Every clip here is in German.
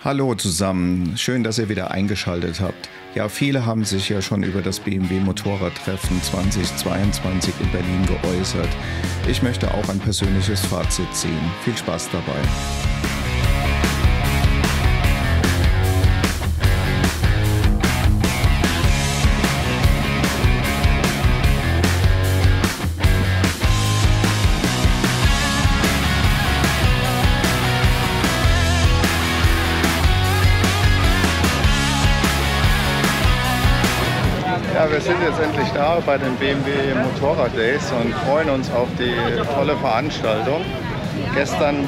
Hallo zusammen, schön, dass ihr wieder eingeschaltet habt. Ja, viele haben sich ja schon über das BMW Motorradtreffen 2022 in Berlin geäußert. Ich möchte auch ein persönliches Fazit ziehen. Viel Spaß dabei. Ja, wir sind jetzt endlich da bei den BMW Motorrad Days und freuen uns auf die tolle Veranstaltung. Gestern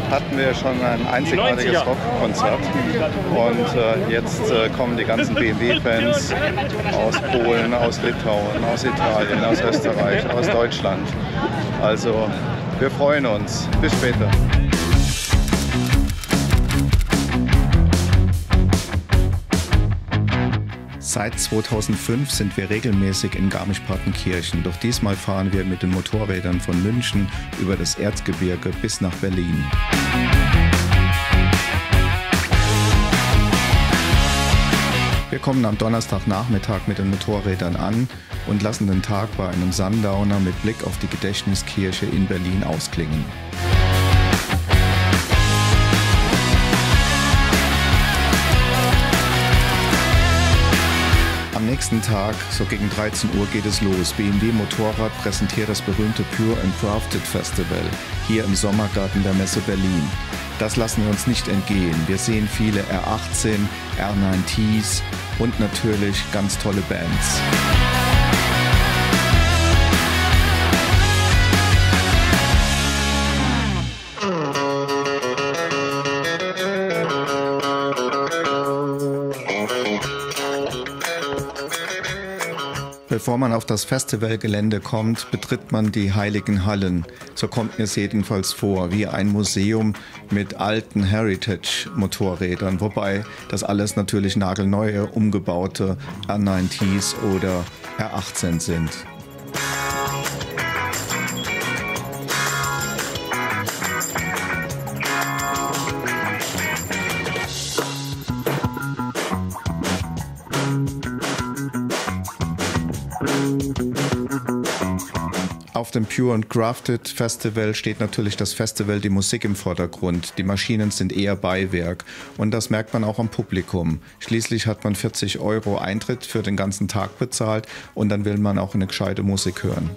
hatten wir schon ein einzigartiges Rockkonzert und jetzt kommen die ganzen BMW-Fans aus Polen, aus Litauen, aus Italien, aus Österreich, aus Deutschland. Also wir freuen uns. Bis später. Seit 2005 sind wir regelmäßig in Garmisch-Partenkirchen, doch diesmal fahren wir mit den Motorrädern von München über das Erzgebirge bis nach Berlin. Wir kommen am Donnerstagnachmittag mit den Motorrädern an und lassen den Tag bei einem Sundowner mit Blick auf die Gedächtniskirche in Berlin ausklingen. Am nächsten Tag, so gegen 13 Uhr, geht es los. BMW Motorrad präsentiert das berühmte Pure & Crafted Festival hier im Sommergarten der Messe Berlin. Das lassen wir uns nicht entgehen. Wir sehen viele R18, R9Ts und natürlich ganz tolle Bands. Bevor man auf das Festivalgelände kommt, betritt man die Heiligen Hallen. So kommt mir es jedenfalls vor, wie ein Museum mit alten Heritage-Motorrädern, wobei das alles natürlich nagelneue, umgebaute R9Ts oder R18 sind. Auf dem Pure & Crafted Festival steht natürlich das Festival, die Musik im Vordergrund. Die Maschinen sind eher Beiwerk und das merkt man auch am Publikum. Schließlich hat man 40 € Eintritt für den ganzen Tag bezahlt und dann will man auch eine gescheite Musik hören.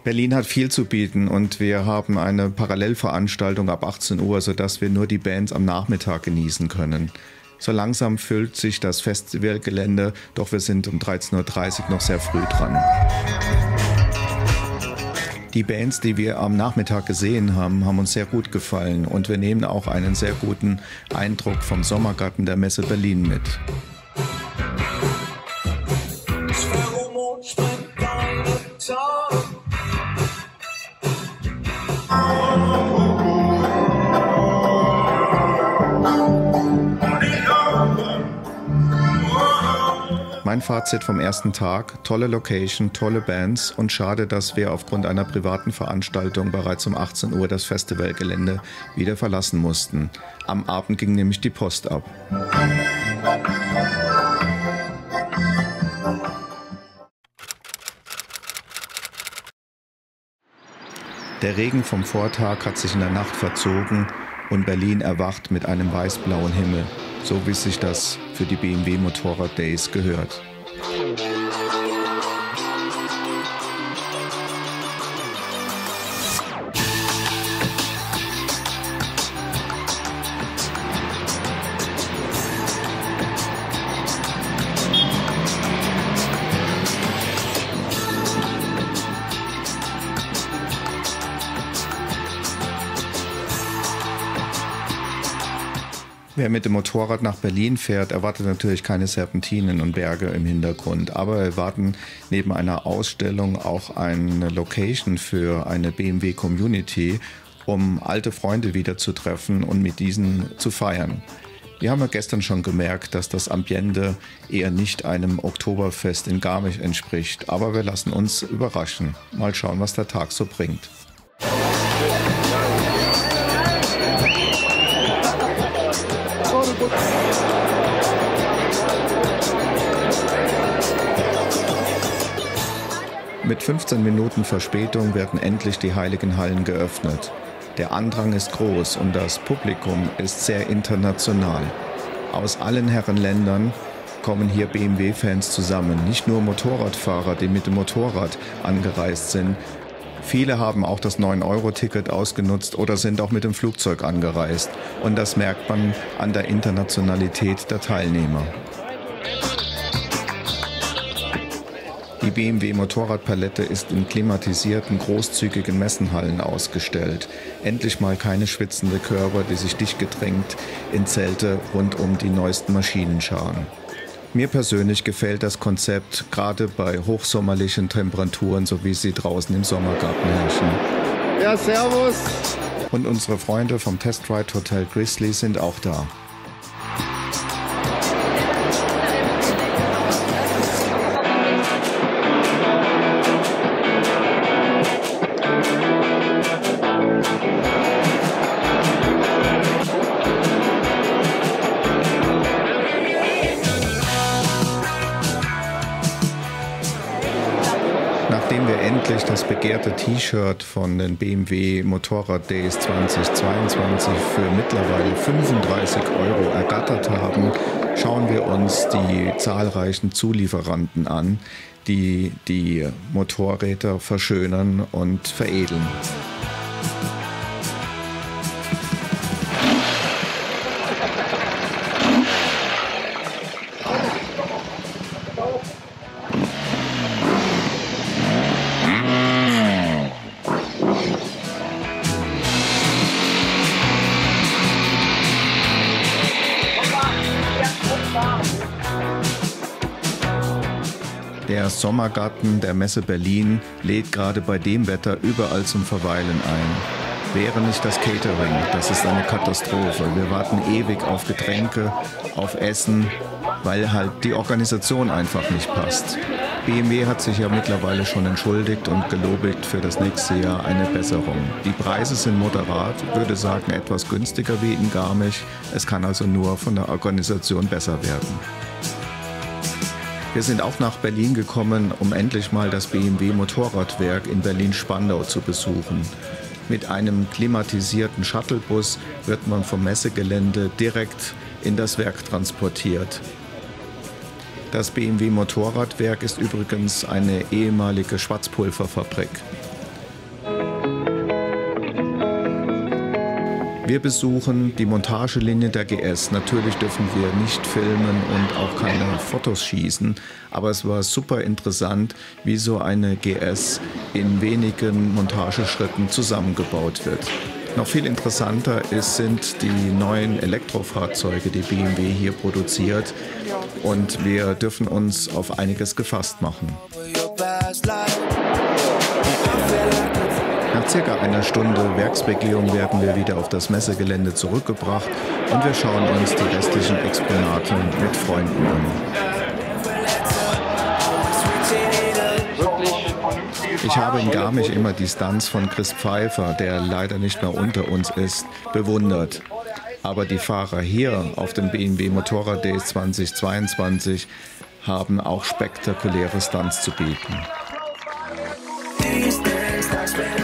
Berlin hat viel zu bieten und wir haben eine Parallelveranstaltung ab 18 Uhr, sodass wir nur die Bands am Nachmittag genießen können. So langsam füllt sich das Festivalgelände, doch wir sind um 13:30 Uhr noch sehr früh dran. Die Bands, die wir am Nachmittag gesehen haben, haben uns sehr gut gefallen und wir nehmen auch einen sehr guten Eindruck vom Sommergarten der Messe Berlin mit. Mein Fazit vom ersten Tag: tolle Location, tolle Bands und schade, dass wir aufgrund einer privaten Veranstaltung bereits um 18 Uhr das Festivalgelände wieder verlassen mussten. Am Abend ging nämlich die Post ab. Der Regen vom Vortag hat sich in der Nacht verzogen und Berlin erwacht mit einem weiß-blauen Himmel, so wie sich das für die BMW Motorrad Days gehört. Wer mit dem Motorrad nach Berlin fährt, erwartet natürlich keine Serpentinen und Berge im Hintergrund. Aber wir erwarten neben einer Ausstellung auch eine Location für eine BMW-Community, um alte Freunde wieder zu treffen und mit diesen zu feiern. Wir haben ja gestern schon gemerkt, dass das Ambiente eher nicht einem Oktoberfest in Garmisch entspricht. Aber wir lassen uns überraschen. Mal schauen, was der Tag so bringt. Mit 15 Minuten Verspätung werden endlich die Heiligen Hallen geöffnet. Der Andrang ist groß und das Publikum ist sehr international. Aus allen Herrenländern kommen hier BMW-Fans zusammen. Nicht nur Motorradfahrer, die mit dem Motorrad angereist sind. Viele haben auch das 9-Euro-Ticket ausgenutzt oder sind auch mit dem Flugzeug angereist. Und das merkt man an der Internationalität der Teilnehmer. Die BMW Motorradpalette ist in klimatisierten, großzügigen Messenhallen ausgestellt. Endlich mal keine schwitzende Körper, die sich dicht gedrängt in Zelte rund um die neuesten Maschinen scharen. Mir persönlich gefällt das Konzept, gerade bei hochsommerlichen Temperaturen, so wie sie draußen im Sommergarten herrschen. Ja, servus! Und unsere Freunde vom Test Ride Hotel Grizzly sind auch da. Nachdem wir endlich das begehrte T-Shirt von den BMW Motorrad Days 2022 für mittlerweile 35 € ergattert haben, schauen wir uns die zahlreichen Zulieferanten an, die die Motorräder verschönern und veredeln. Der Sommergarten der Messe Berlin lädt gerade bei dem Wetter überall zum Verweilen ein. Wäre nicht das Catering, das ist eine Katastrophe. Wir warten ewig auf Getränke, auf Essen, weil halt die Organisation einfach nicht passt. BMW hat sich ja mittlerweile schon entschuldigt und gelobigt für das nächste Jahr eine Besserung. Die Preise sind moderat, würde sagen etwas günstiger wie in Garmisch. Es kann also nur von der Organisation besser werden. Wir sind auch nach Berlin gekommen, um endlich mal das BMW Motorradwerk in Berlin-Spandau zu besuchen. Mit einem klimatisierten Shuttlebus wird man vom Messegelände direkt in das Werk transportiert. Das BMW Motorradwerk ist übrigens eine ehemalige Schwarzpulverfabrik. Wir besuchen die Montagelinie der GS. Natürlich dürfen wir nicht filmen und auch keine Fotos schießen, aber es war super interessant, wie so eine GS in wenigen Montageschritten zusammengebaut wird. Noch viel interessanter sind die neuen Elektrofahrzeuge, die BMW hier produziert, und wir dürfen uns auf einiges gefasst machen. Nach circa einer Stunde Werksbegehung werden wir wieder auf das Messegelände zurückgebracht und wir schauen uns die restlichen Exponate mit Freunden an. Ich habe in Garmisch immer die Stunts von Chris Pfeiffer, der leider nicht mehr unter uns ist, bewundert. Aber die Fahrer hier auf dem BMW Motorrad Days 2022 haben auch spektakuläre Stunts zu bieten.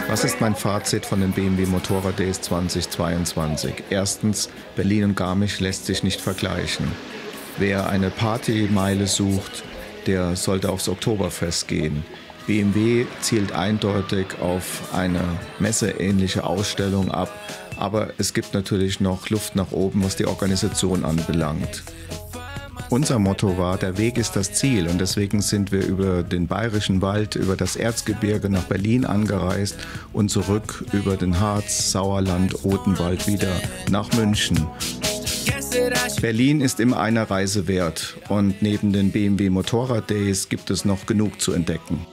Was ist mein Fazit von den BMW Motorrad Days 2022? Erstens, Berlin und Garmisch lässt sich nicht vergleichen. Wer eine Partymeile sucht, der sollte aufs Oktoberfest gehen. BMW zielt eindeutig auf eine messeähnliche Ausstellung ab, aber es gibt natürlich noch Luft nach oben, was die Organisation anbelangt. Unser Motto war, der Weg ist das Ziel, und deswegen sind wir über den Bayerischen Wald, über das Erzgebirge nach Berlin angereist und zurück über den Harz, Sauerland, Odenwald wieder nach München. Berlin ist immer eine Reise wert und neben den BMW Motorrad Days gibt es noch genug zu entdecken.